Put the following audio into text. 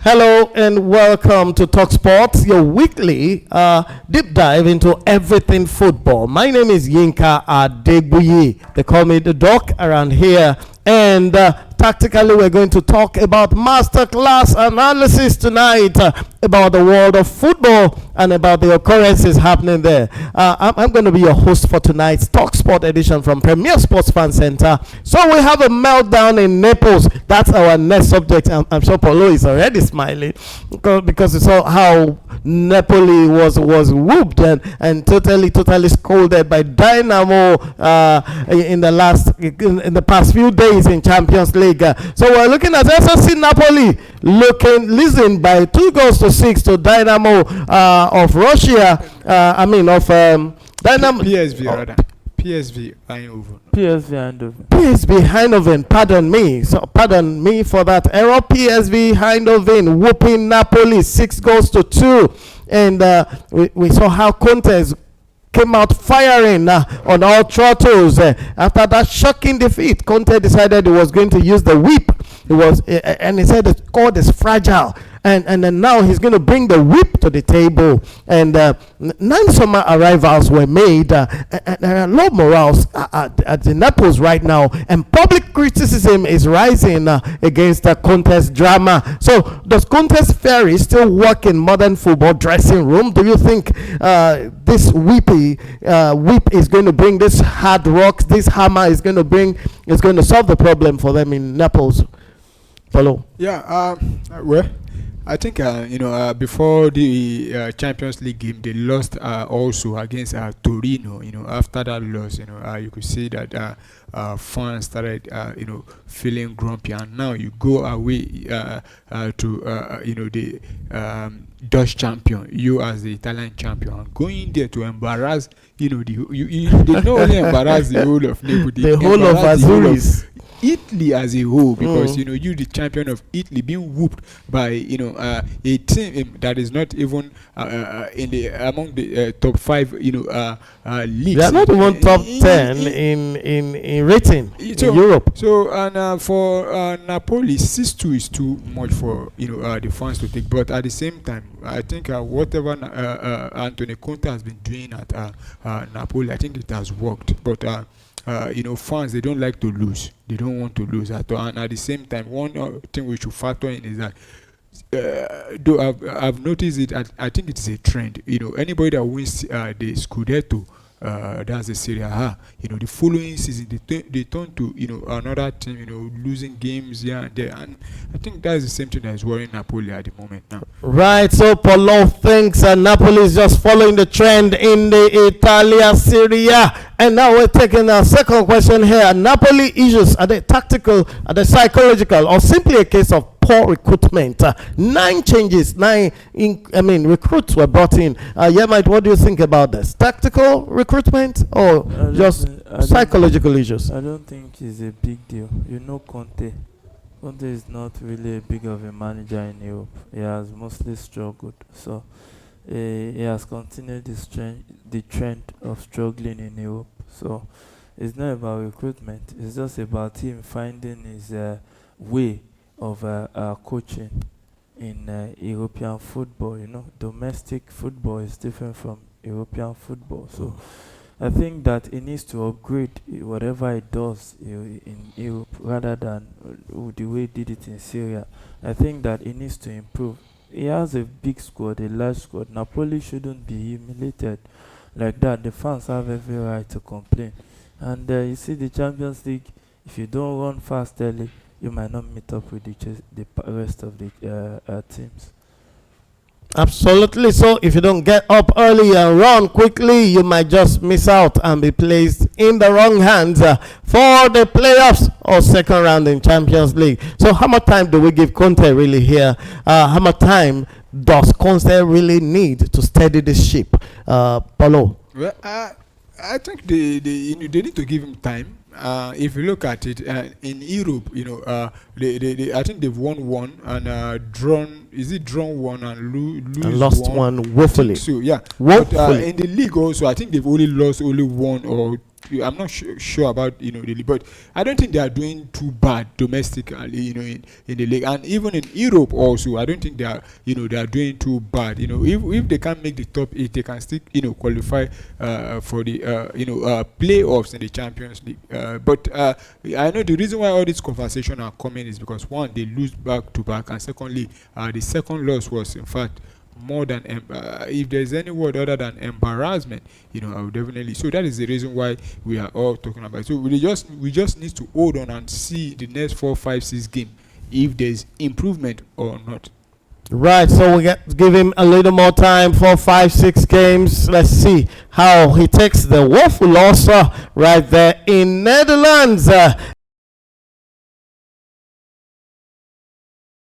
Hello and welcome to Talk Sports, your weekly deep dive into everything football. My name is Yinka Adegbuyi. They call me the doc around here. And tactically, we're going to talk about masterclass analysis tonight about the world of football and about the occurrences happening there. I'm going to be your host for tonight's Talk Sport edition from Premier Sports Fan Center. So we have a meltdown in Naples. That's our next subject. I'm sure Paulo is already smiling because you saw how Napoli was whooped and totally scolded by Dynamo in the past few days in Champions League. So we're looking at SSC Napoli losing by 2-6 to Dynamo of Russia. Dynamo. PSV rather. PSV Eindhoven. PSV Eindhoven. Pardon me for that error. PSV Eindhoven whooping Napoli 6-2, and we saw how Conte came out firing on all throttles. After that shocking defeat, Conte decided he was going to use the whip. And he said the squad is fragile. And then now he's going to bring the whip to the table. And 9 summer arrivals were made. And low morals at the Naples right now. And public criticism is rising against Conte's drama. So does Conte's theory still work in modern football dressing room? Do you think this whip is going to bring this hard rocks, this hammer is going to solve the problem for them in Naples? Follow. Yeah, well, I think before the Champions League game, they lost also against Torino. After that loss, you could see that fans started feeling grumpy, and now you go away to the Dutch champion, you as the Italian champion, going there to embarrass they not only embarrass the whole of Naples, the whole of Azuris. Italy as a whole, because you the champion of Italy being whooped by a team that is not even among the top 5 leagues. They are not even top 10 in rating in Europe. So and for Napoli, 6-2 is too much for the fans to take. But at the same time, I think whatever Antonio Conte has been doing at Napoli, I think it has worked. But fans, they don't like to lose. They don't want to lose at all. And at the same time, one thing we should factor in is that though I've noticed it, I think it's a trend. Anybody that wins the Scudetto, that's the Serie A. The following season they turn to another team, losing games here and there, and I think that's the same thing that is worrying Napoli at the moment now. Right. So Paulo thinks Napoli is just following the trend in the Italia Serie A. And now we're taking our second question here. Napoli issues, are they tactical, are they psychological, or simply a case of poor recruitment? 9 changes, recruits were brought in. Mike, what do you think about this? Tactical recruitment or just psychological issues? I don't think it's a big deal. Conte. Conte is not really a big of a manager in Europe. He has mostly struggled. So he has continued the trend of struggling in Europe. So it's not about recruitment. It's just about him finding his way of coaching in European football. Domestic football is different from European football. So I think that he needs to upgrade whatever he does in Europe rather than the way he did it in Syria. I think that he needs to improve. He has a big squad, a large squad. Napoli shouldn't be humiliated like that. The fans have every right to complain. And you see the Champions League, if you don't run fast early, you might not meet up with the rest of the teams. Absolutely. So if you don't get up early and run quickly, you might just miss out and be placed in the wrong hands for the playoffs or second round in Champions League. So how much time do we give Conte really here? How much time does Conte really need to steady the ship? Paulo? Well, I think they need to give him time. If you look at it in Europe, I think they've won one and drawn. Is it drawn one and lost one woefully? So yeah, woefully. But in the league also, I think they've only lost one or I'm not sure about the league, but I don't think they are doing too bad domestically, in the league, and even in Europe also. I don't think they are they are doing too bad. If they can make the top 8, they can still qualify for the playoffs in the Champions League. But I know the reason why all these conversations are coming is because, one, they lose back to back, and secondly, the second loss was in fact more than if there's any word other than embarrassment, I would definitely. So that is the reason why we are all talking about it. So we just need to hold on and see the next 4, 5, 6 game if there's improvement or not. Right, so give him a little more time, 4, 5, 6 games. Let's see how he takes the woeful loss right there in Netherlands.